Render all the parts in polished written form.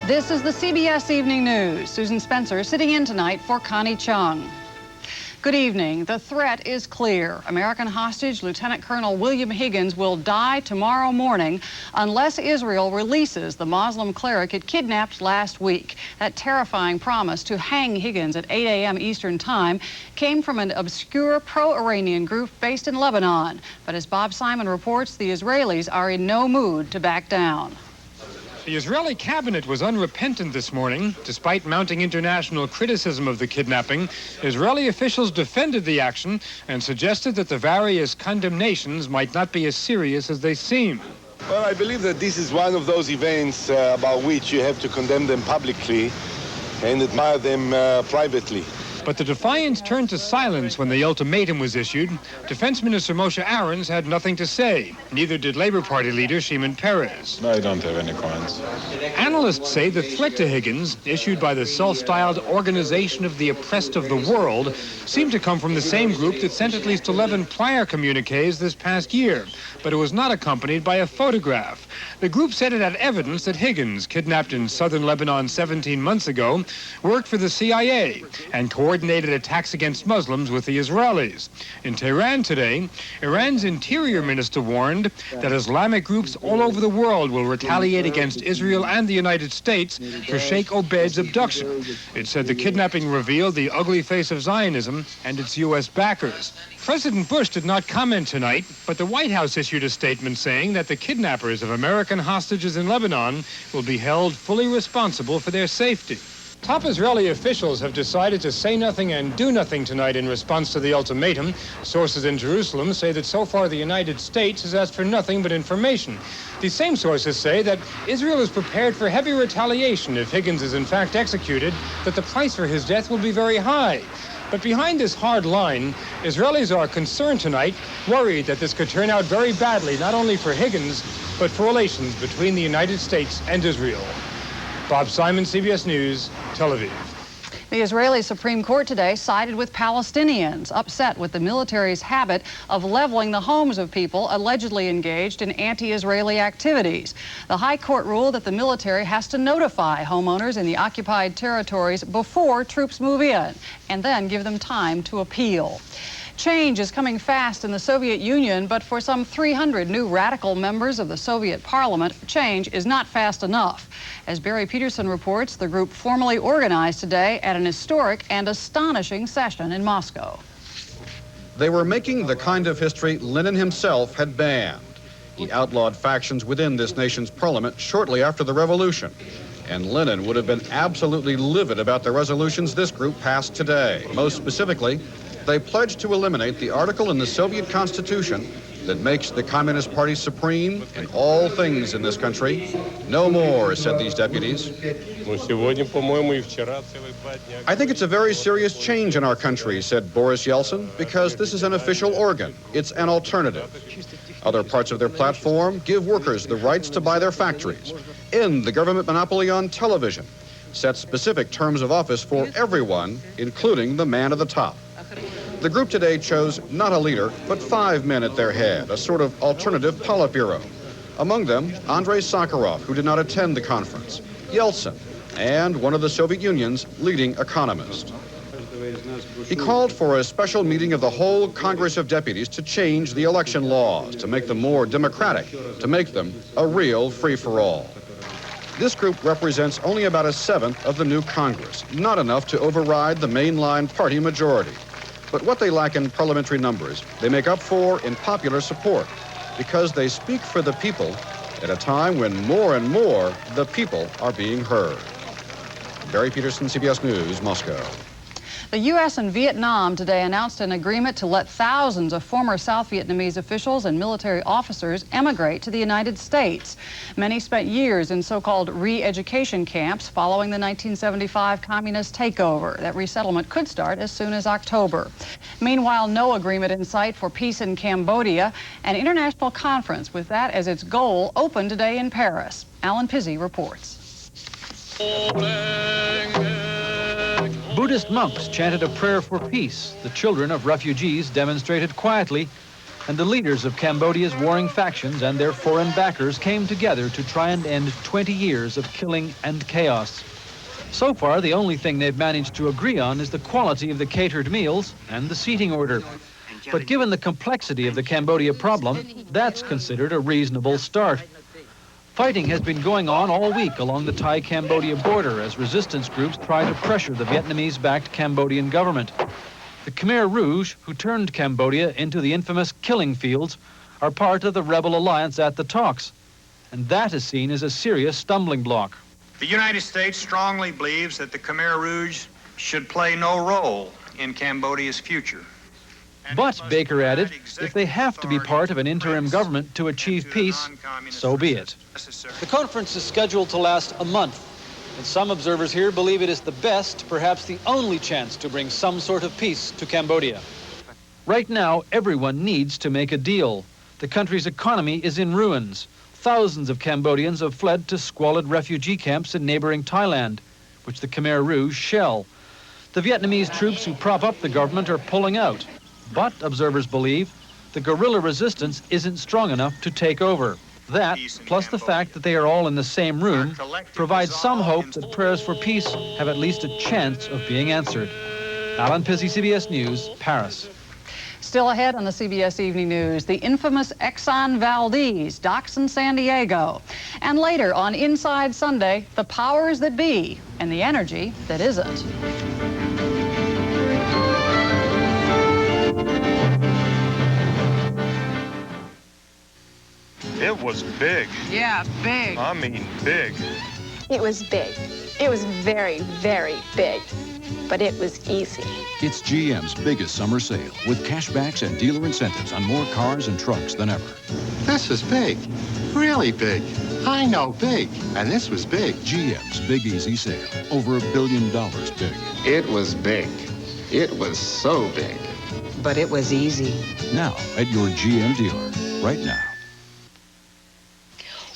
This is the CBS Evening News. Susan Spencer sitting in tonight for Connie Chung. Good evening. The threat is clear. American hostage Lieutenant Colonel William Higgins will die tomorrow morning unless Israel releases the Muslim cleric it kidnapped last week. That terrifying promise to hang Higgins at 8 a.m. Eastern Time came from an obscure pro-Iranian group based in Lebanon. But as Bob Simon reports, the Israelis are in no mood to back down. The Israeli cabinet was unrepentant this morning. Despite mounting international criticism of the kidnapping, Israeli officials defended the action and suggested that the various condemnations might not be as serious as they seem. Well, I believe that this is one of those events about which you have to condemn them publicly and admire them privately. But the defiance turned to silence when the ultimatum was issued. Defense Minister Moshe Aarons had nothing to say. Neither did Labour Party leader Shimon Peres. No, I don't have any comments. Analysts say the threat to Higgins, issued by the self-styled Organization of the Oppressed of the World, seemed to come from the same group that sent at least 11 prior communiques this past year. But it was not accompanied by a photograph. The group said it had evidence that Higgins, kidnapped in southern Lebanon 17 months ago, worked for the CIA and coordinated attacks against Muslims with the Israelis. In Tehran today, Iran's interior minister warned that Islamic groups all over the world will retaliate against Israel and the United States for Sheikh Obed's abduction. It said the kidnapping revealed the ugly face of Zionism and its U.S. backers. President Bush did not comment tonight, but the White House issued a statement saying that the kidnappers of American hostages in Lebanon will be held fully responsible for their safety. Top Israeli officials have decided to say nothing and do nothing tonight in response to the ultimatum. Sources in Jerusalem say that so far the United States has asked for nothing but information. These same sources say that Israel is prepared for heavy retaliation if Higgins is in fact executed, that the price for his death will be very high. But behind this hard line, Israelis are concerned tonight, worried that this could turn out very badly, not only for Higgins, but for relations between the United States and Israel. Bob Simon, CBS News, Tel Aviv. The Israeli Supreme Court today sided with Palestinians, upset with the military's habit of leveling the homes of people allegedly engaged in anti-Israeli activities. The High Court ruled that the military has to notify homeowners in the occupied territories before troops move in, and then give them time to appeal. Change is coming fast in the Soviet Union, but for some 300 new radical members of the Soviet parliament, change is not fast enough. As Barry Peterson reports, the group formally organized today at an historic and astonishing session in Moscow. They were making the kind of history Lenin himself had banned. He outlawed factions within this nation's parliament shortly after the revolution. And Lenin would have been absolutely livid about the resolutions this group passed today. Most specifically, they pledged to eliminate the article in the Soviet Constitution that makes the Communist Party supreme in all things in this country. No more, said these deputies. I think it's a very serious change in our country, said Boris Yeltsin, because this is an official organ. It's an alternative. Other parts of their platform give workers the rights to buy their factories, end the government monopoly on television, set specific terms of office for everyone, including the man at the top. The group today chose not a leader, but 5 men at their head, a sort of alternative Politburo. Among them, Andrei Sakharov, who did not attend the conference, Yeltsin, and one of the Soviet Union's leading economists. He called for a special meeting of the whole Congress of Deputies to change the election laws, to make them more democratic, to make them a real free-for-all. This group represents only about 1/7 of the new Congress, not enough to override the mainline party majority. But what they lack in parliamentary numbers, they make up for in popular support, because they speak for the people at a time when more and more the people are being heard. Barry Peterson, CBS News, Moscow. The U.S. and Vietnam today announced an agreement to let thousands of former South Vietnamese officials and military officers emigrate to the United States. Many spent years in so-called re-education camps following the 1975 communist takeover. That resettlement could start as soon as October. Meanwhile, no agreement in sight for peace in Cambodia. An international conference with that as its goal opened today in Paris. Alan Pizzi reports. Buddhist monks chanted a prayer for peace. The children of refugees demonstrated quietly and the leaders of Cambodia's warring factions and their foreign backers came together to try and end 20 years of killing and chaos. So far, the only thing they've managed to agree on is the quality of the catered meals and the seating order. But given the complexity of the Cambodia problem, that's considered a reasonable start. Fighting has been going on all week along the Thai-Cambodia border as resistance groups try to pressure the Vietnamese-backed Cambodian government. The Khymir Rouge, who turned Cambodia into the infamous killing fields, are part of the rebel alliance at the talks. And that is seen as a serious stumbling block. The United States strongly believes that the Khymir Rouge should play no role in Cambodia's future. But, Baker added, if they have to be part of an interim government to achieve peace, so be it. The conference is scheduled to last a month, and some observers here believe it is the best, perhaps the only chance to bring some sort of peace to Cambodia. Right now, everyone needs to make a deal. The country's economy is in ruins. Thousands of Cambodians have fled to squalid refugee camps in neighboring Thailand, which the Khmer Rouge shell. The Vietnamese troops who prop up the government are pulling out. But, observers believe, the guerrilla resistance isn't strong enough to take over. That, plus the fact that they are all in the same room, provides some hope that prayers for peace have at least a chance of being answered. Alan Pizzi, CBS News, Paris. Still ahead on the CBS Evening News, the infamous Exxon Valdez docks in San Diego. And later on Inside Sunday, the powers that be and the energy that isn't. It was big. Yeah, big. I mean, big. It was big. It was very, very big. But it was easy. It's GM's biggest summer sale with cashbacks and dealer incentives on more cars and trucks than ever. This is big. Really big. I know big. And this was big. GM's Big Easy Sale. Over $1 billion big. It was big. It was so big. But it was easy. Now at your GM dealer. Right now.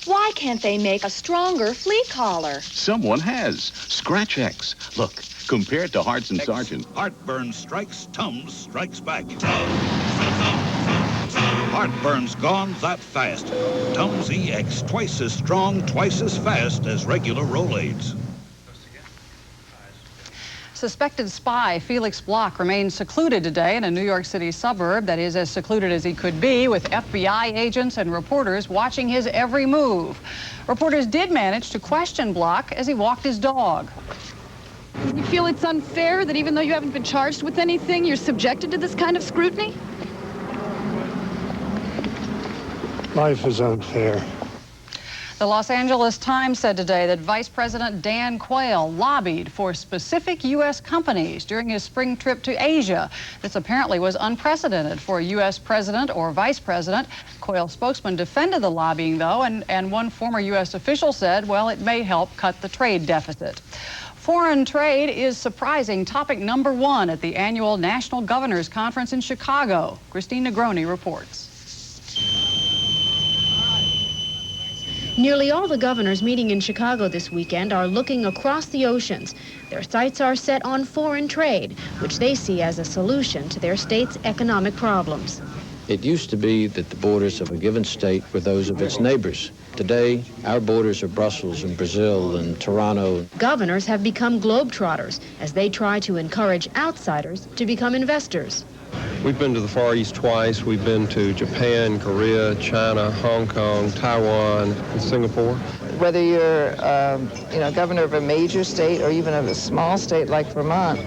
Why can't they make a stronger flea collar? Someone has. Scratch X. Look, compared to Hearts and Sergeant. Heartburn strikes, Tums strikes back. Heartburn's gone that fast. Tums EX, twice as strong, twice as fast as regular Rolaids. Suspected spy Felix Bloch remains secluded today in a New York City suburb that is as secluded as he could be, with FBI agents and reporters watching his every move. Reporters did manage to question Bloch as he walked his dog. You feel it's unfair that even though you haven't been charged with anything, you're subjected to this kind of scrutiny? Life is unfair. The Los Angeles Times said today that Vice President Dan Quayle lobbied for specific U.S. companies during his spring trip to Asia. This apparently was unprecedented for a U.S. president or vice president. Quayle's spokesman defended the lobbying, though, and one former U.S. official said, well, it may help cut the trade deficit. Foreign trade is surprising topic number one at the annual National Governors Conference in Chicago. Christine Negroni reports. Nearly all the governors meeting in Chicago this weekend are looking across the oceans. Their sights are set on foreign trade, which they see as a solution to their state's economic problems. It used to be that the borders of a given state were those of its neighbors. Today, our borders are Brussels and Brazil and Toronto. Governors have become globetrotters as they try to encourage outsiders to become investors. We've been to the Far East twice. We've been to Japan, Korea, China, Hong Kong, Taiwan, and Singapore. Whether you're, governor of a major state or even of a small state like Vermont,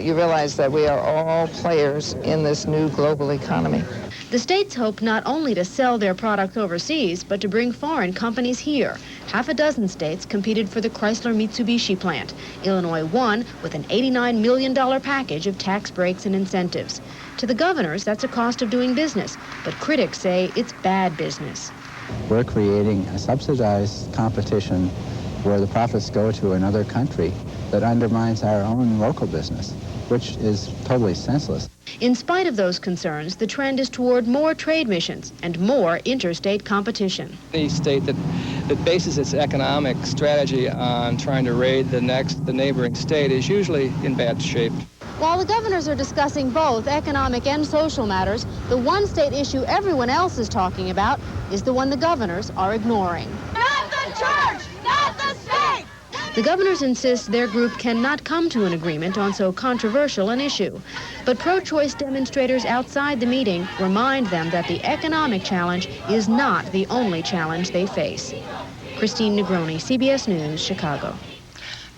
you realize that we are all players in this new global economy. The states hope not only to sell their products overseas, but to bring foreign companies here. Half a dozen states competed for the Chrysler-Mitsubishi plant. Illinois won with an $89 million package of tax breaks and incentives. To the governors, that's a cost of doing business, but critics say it's bad business. We're creating a subsidized competition where the profits go to another country that undermines our own local business, which is totally senseless. In spite of those concerns, the trend is toward more trade missions and more interstate competition. Any state that bases its economic strategy on trying to raid the neighboring state is usually in bad shape. While the governors are discussing both economic and social matters, the one state issue everyone else is talking about is the one the governors are ignoring. Not the church! Not the state! The governors insist their group cannot come to an agreement on so controversial an issue. But pro-choice demonstrators outside the meeting remind them that the economic challenge is not the only challenge they face. Christine Negroni, CBS News, Chicago.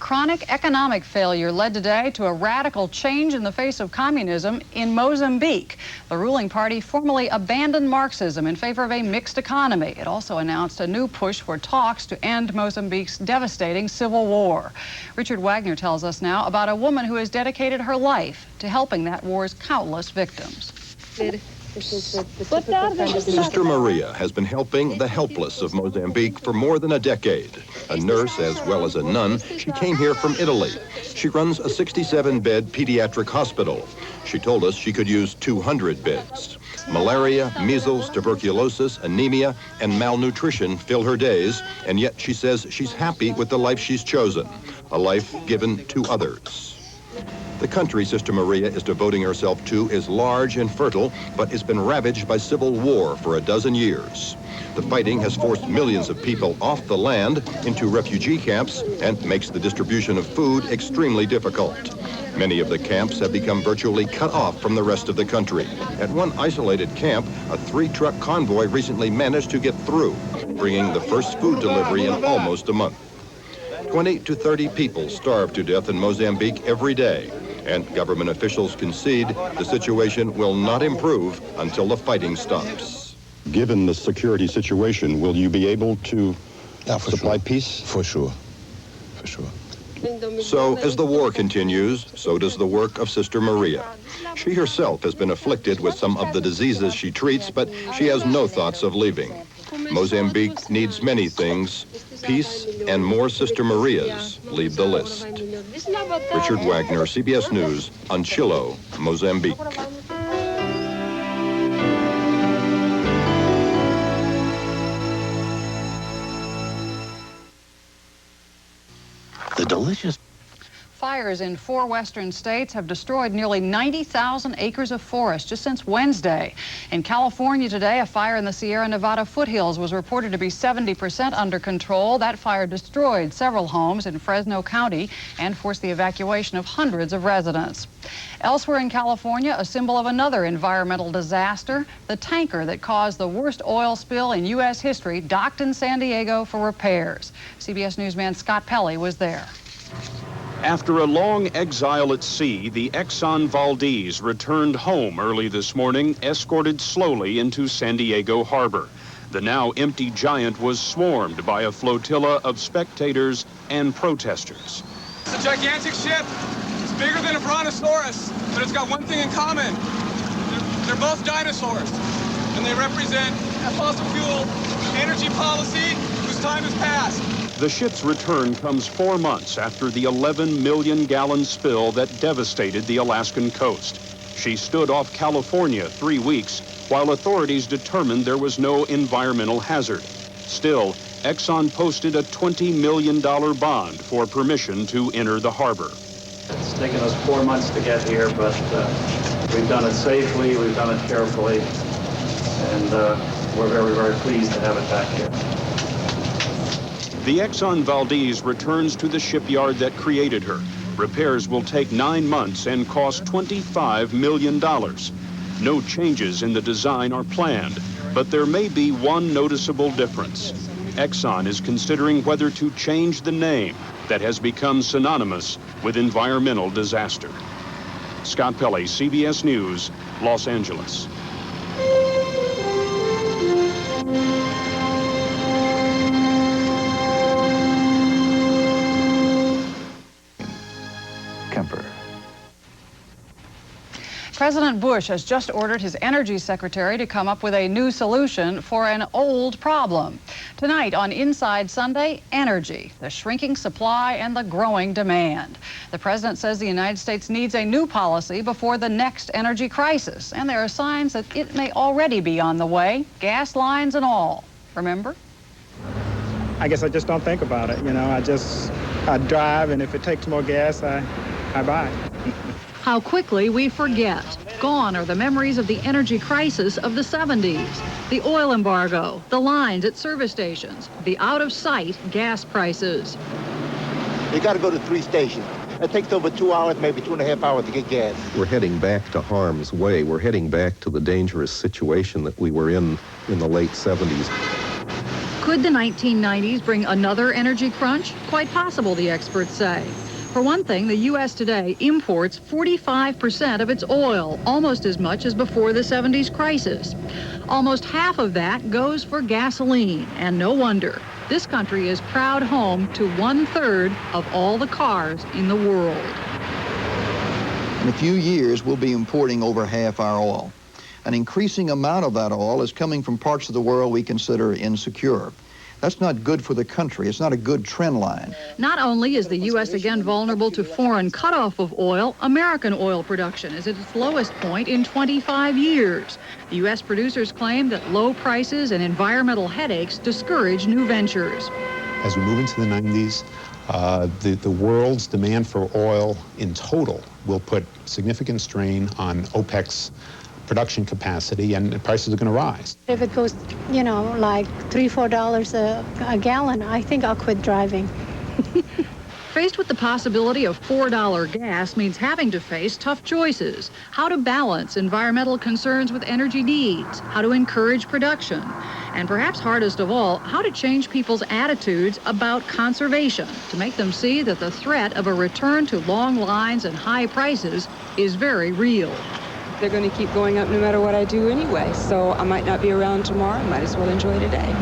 Chronic economic failure led today to a radical change in the face of communism in Mozambique. The ruling party formally abandoned Marxism in favor of a mixed economy. It also announced a new push for talks to end Mozambique's devastating civil war. Richard Wagner tells us now about a woman who has dedicated her life to helping that war's countless victims. Sister Maria has been helping the helpless of Mozambique for more than a decade. A nurse as well as a nun, she came here from Italy. She runs a 67-bed pediatric hospital. She told us she could use 200 beds. Malaria, measles, tuberculosis, anemia, and malnutrition fill her days, and yet she says she's happy with the life she's chosen, a life given to others. The country Sister Maria is devoting herself to is large and fertile, but it's been ravaged by civil war for a dozen years. The fighting has forced millions of people off the land into refugee camps and makes the distribution of food extremely difficult. Many of the camps have become virtually cut off from the rest of the country. At one isolated camp, a 3-truck convoy recently managed to get through, bringing the first food delivery in almost a month. 20 to 30 people starve to death in Mozambique every day, and government officials concede the situation will not improve until the fighting stops. Given the security situation, will you be able to supply peace? For sure. For sure. So, as the war continues, so does the work of Sister Maria. She herself has been afflicted with some of the diseases she treats, but she has no thoughts of leaving. Mozambique needs many things. Peace and more Sister Marias lead the list. Richard Wagner, CBS News, Anchilo, Mozambique. The delicious Fires in 4 western states have destroyed nearly 90,000 acres of forest just since Wednesday. In California today, a fire in the Sierra Nevada foothills was reported to be 70% under control. That fire destroyed several homes in Fresno County and forced the evacuation of hundreds of residents. Elsewhere in California, a symbol of another environmental disaster, the tanker that caused the worst oil spill in U.S. history docked in San Diego for repairs. CBS newsman Scott Pelley was there. After a long exile at sea, the Exxon Valdez returned home early this morning, escorted slowly into San Diego Harbor. The now empty giant was swarmed by a flotilla of spectators and protesters. It's a gigantic ship. It's bigger than a brontosaurus, but it's got one thing in common. They're both dinosaurs, and they represent a fossil fuel energy policy whose time has passed. The ship's return comes 4 months after the 11 million gallon spill that devastated the Alaskan coast. She stood off California 3 weeks while authorities determined there was no environmental hazard. Still, Exxon posted a $20 million bond for permission to enter the harbor. It's taken us 4 months to get here, but we've done it safely, we've done it carefully, and we're very, very pleased to have it back here. The Exxon Valdez returns to the shipyard that created her. Repairs will take 9 months and cost $25 million. No changes in the design are planned, but there may be one noticeable difference. Exxon is considering whether to change the name that has become synonymous with environmental disaster. Scott Pelley, CBS News, Los Angeles. President Bush has just ordered his energy secretary to come up with a new solution for an old problem. Tonight on Inside Sunday, energy, the shrinking supply and the growing demand. The president says the United States needs a new policy before the next energy crisis, and there are signs that it may already be on the way, gas lines and all. Remember? I guess I just don't think about it. You know, I drive, and if it takes more gas, I buy it. How quickly we forget. Gone are the memories of the energy crisis of the 70s, the oil embargo, the lines at service stations, the out-of-sight gas prices. You got to go to 3 stations. It takes over 2 hours, maybe 2.5 hours to get gas. We're heading back to harm's way. We're heading back to the dangerous situation that we were in the late 70s. Could the 1990s bring another energy crunch? Quite possible, the experts say. For one thing, the U.S. today imports 45% of its oil, almost as much as before the 70s crisis. Almost half of that goes for gasoline, and no wonder. This country is proud home to 1/3 of all the cars in the world. In a few years, we'll be importing over half our oil. An increasing amount of that oil is coming from parts of the world we consider insecure. That's not good for the country. It's not a good trend line. Not only is the U.S. again vulnerable to foreign cutoff of oil, American oil production is at its lowest point in 25 years. The U.S. producers claim that low prices and environmental headaches discourage new ventures. As we move into the 90s, the world's demand for oil in total will put significant strain on OPEC's production capacity, and the prices are going to rise. If it goes, you know, like $3-4 a gallon, I think I'll quit driving. Faced with the possibility of $4 gas means having to face tough choices. How to balance environmental concerns with energy needs, how to encourage production, and perhaps hardest of all, how to change people's attitudes about conservation to make them see that the threat of a return to long lines and high prices is very real. They're going to keep going up no matter what I do anyway, so I might not be around tomorrow. I might as well enjoy today.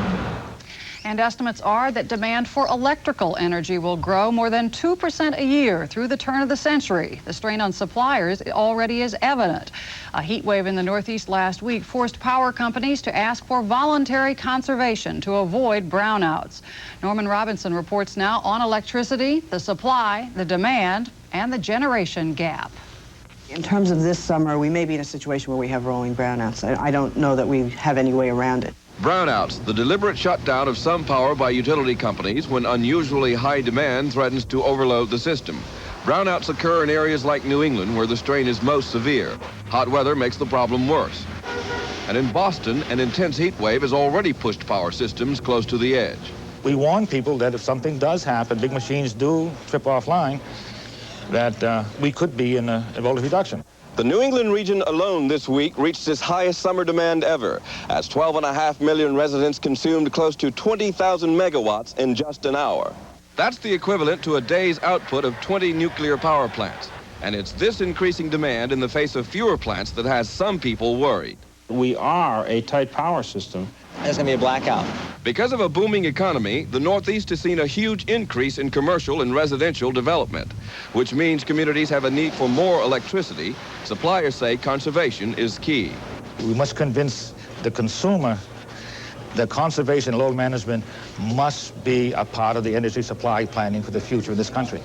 And estimates are that demand for electrical energy will grow more than 2% a year through the turn of the century. The strain on suppliers already is evident. A heat wave in the Northeast last week forced power companies to ask for voluntary conservation to avoid brownouts. Norman Robinson reports now on electricity, the supply, the demand, and the generation gap. In terms of this summer, we may be in a situation where we have rolling brownouts. I don't know that we have any way around it. Brownouts, the deliberate shutdown of some power by utility companies when unusually high demand threatens to overload the system. Brownouts occur in areas like New England where the strain is most severe. Hot weather makes the problem worse. And in Boston, an intense heat wave has already pushed power systems close to the edge. We warn people that if something does happen, big machines do trip offline, that we could be in a voltage reduction. The New England region alone this week reached its highest summer demand ever, as 12.5 million residents consumed close to 20,000 megawatts in just an hour. That's the equivalent to a day's output of 20 nuclear power plants. And it's this increasing demand in the face of fewer plants that has some people worried. We are a tight power system. There's going to be a blackout. Because of a booming economy, the Northeast has seen a huge increase in commercial and residential development, which means communities have a need for more electricity. Suppliers say conservation is key. We must convince the consumer that conservation and load management must be a part of the energy supply planning for the future of this country.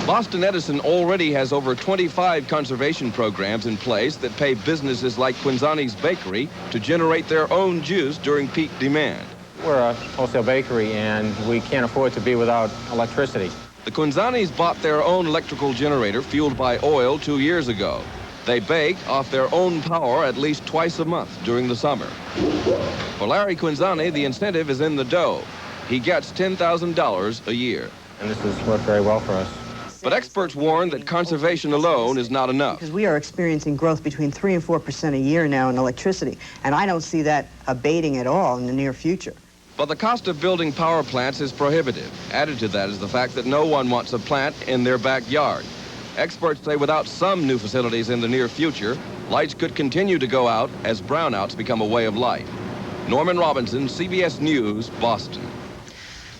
Boston Edison already has over 25 conservation programs in place that pay businesses like Quinzani's Bakery to generate their own juice during peak demand. We're a wholesale bakery and we can't afford to be without electricity. The Quinzanis bought their own electrical generator fueled by oil 2 years ago. They bake off their own power at least twice a month during the summer. For Larry Quinzani, the incentive is in the dough. He gets $10,000 a year. And this has worked very well for us. But experts warn that conservation alone is not enough. Because we are experiencing growth between 3 and 4% a year now in electricity, and I don't see that abating at all in the near future. But the cost of building power plants is prohibitive. Added to that is the fact that no one wants a plant in their backyard. Experts say without some new facilities in the near future, lights could continue to go out as brownouts become a way of life. Norman Robinson, CBS News, Boston.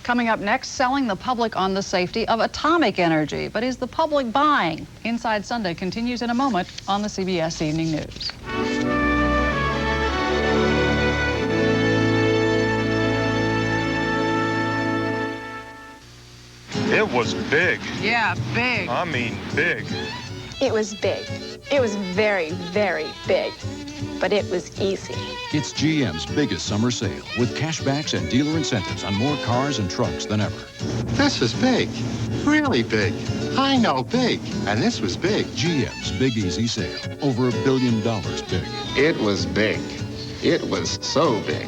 Coming up next, selling the public on the safety of atomic energy. But is the public buying? Inside Sunday continues in a moment on the CBS Evening News. It was big. Yeah, big. I mean, big. It was big. It was very, very big. But it was easy. It's GM's biggest summer sale with cashbacks and dealer incentives on more cars and trucks than ever. This is big. Really big. I know, big. And this was big. GM's Big Easy Sale. Over $1 billion big. It was big. It was so big.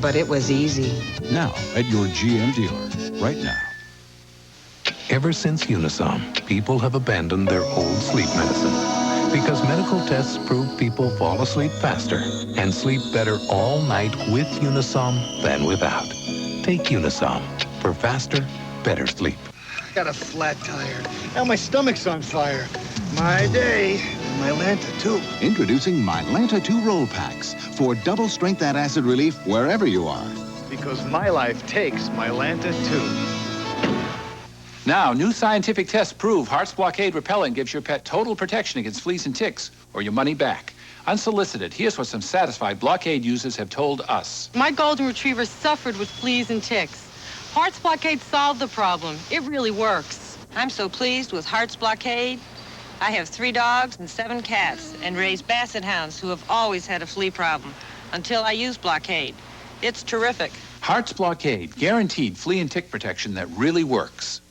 But it was easy. Now at your GM dealer. Right now. Ever since Unisom, people have abandoned their old sleep medicine because medical tests prove people fall asleep faster and sleep better all night with Unisom than without. Take Unisom for faster, better sleep. Got a flat tire. Now my stomach's on fire. My day. My Lanta, too. Introducing Mylanta 2 Roll Packs for double strength antacid relief wherever you are. Because my life takes my Lanta, too. Now, new scientific tests prove Heart's Blockade Repellent gives your pet total protection against fleas and ticks, or your money back. Unsolicited, here's what some satisfied Blockade users have told us. My golden retriever suffered with fleas and ticks. Heart's Blockade solved the problem. It really works. I'm so pleased with Heart's Blockade. I have 3 dogs and 7 cats and raise basset hounds who have always had a flea problem until I use Blockade. It's terrific. Heart's Blockade, guaranteed flea and tick protection that really works.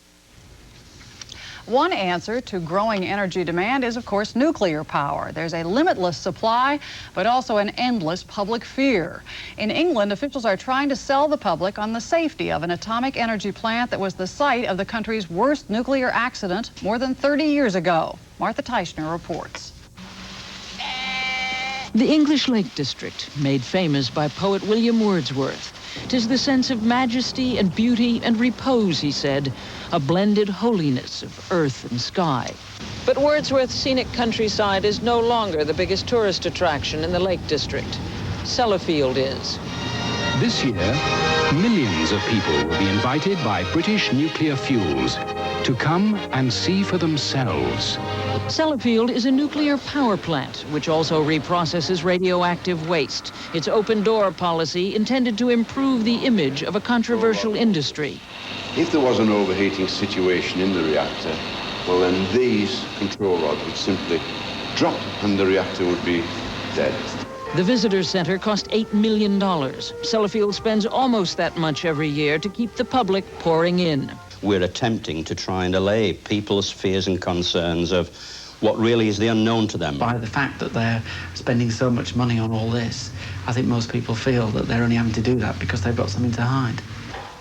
One answer to growing energy demand is, of course, nuclear power. There's a limitless supply, but also an endless public fear. In England, officials are trying to sell the public on the safety of an atomic energy plant that was the site of the country's worst nuclear accident more than 30 years ago. Martha Teichner reports. The English Lake District, made famous by poet William Wordsworth. 'Tis the sense of majesty and beauty and repose, he said, a blended holiness of earth and sky. But Wordsworth's scenic countryside is no longer the biggest tourist attraction in the Lake District. Sellafield is. This year, millions of people will be invited by British Nuclear Fuels to come and see for themselves. Sellafield is a nuclear power plant, which also reprocesses radioactive waste. Its open-door policy intended to improve the image of a controversial industry. If there was an overheating situation in the reactor, well then these control rods would simply drop and the reactor would be dead. The visitor center cost $8 million. Sellafield spends almost that much every year to keep the public pouring in. We're attempting to try and allay people's fears and concerns of what really is the unknown to them. By the fact that they're spending so much money on all this, I think most people feel that they're only having to do that because they've got something to hide.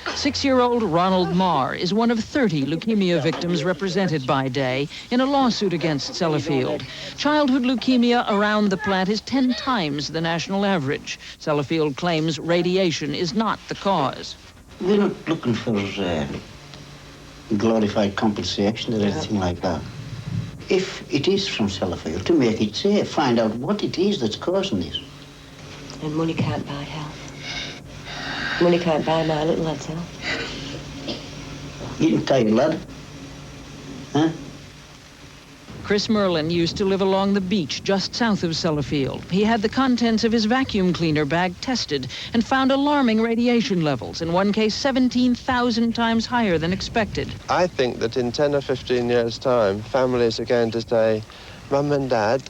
6-year-old Ronald Marr is one of 30 leukemia victims represented by Day in a lawsuit against Sellafield. Childhood leukemia around the plant is 10 times the national average. Sellafield claims radiation is not the cause. We're not looking for glorified compensation or anything like that. If it is from Sellafield, to make it safe, find out what it is that's causing this. And money can't buy health. Money can't buy my little lad's health. You can tell your lad. Huh? Chris Merlin used to live along the beach just south of Sellafield. He had the contents of his vacuum cleaner bag tested and found alarming radiation levels, in one case 17,000 times higher than expected. I think that in 10 or 15 years' time, families are going to say, Mum and Dad,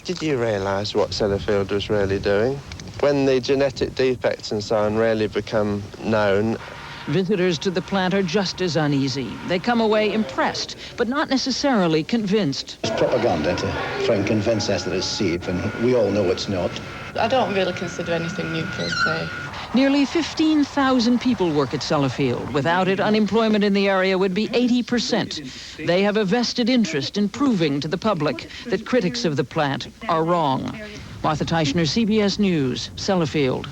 did you realise what Sellafield was really doing? When the genetic defects and so on really become known. Visitors to the plant are just as uneasy. They come away impressed, but not necessarily convinced. It's propaganda to try and convince us that it's safe, and we all know it's not. I don't really consider anything nuclear safe. Nearly 15,000 people work at Sellafield. Without it, unemployment in the area would be 80%. They have a vested interest in proving to the public that critics of the plant are wrong. Martha Teichner, CBS News, Sellafield.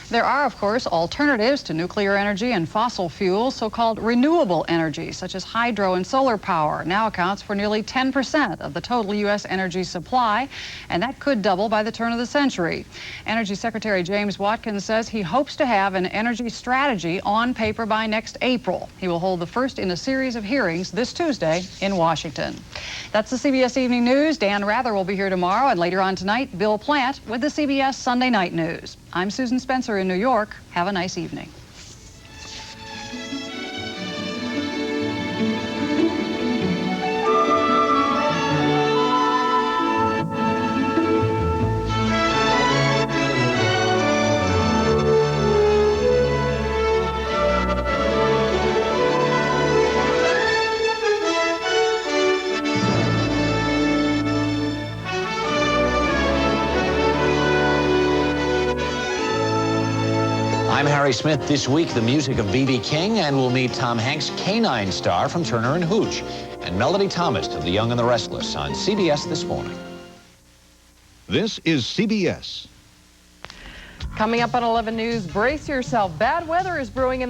There are, of course, alternatives to nuclear energy and fossil fuels. So-called renewable energy, such as hydro and solar power, now accounts for nearly 10% of the total U.S. energy supply, and that could double by the turn of the century. Energy Secretary James Watkins says he hopes to have an energy strategy on paper by next April. He will hold the first in a series of hearings this Tuesday in Washington. That's the CBS Evening News. Dan Rather will be here tomorrow, and later on tonight, Bill Plant with the CBS Sunday Night News. I'm Susan Spencer in New York. Have a nice evening. Mary Smith this week, the music of B.B. King, and we'll meet Tom Hanks' canine star from Turner and Hooch, and Melody Thomas of The Young and the Restless on CBS This Morning. This is CBS. Coming up on 11 News, brace yourself. Bad weather is brewing in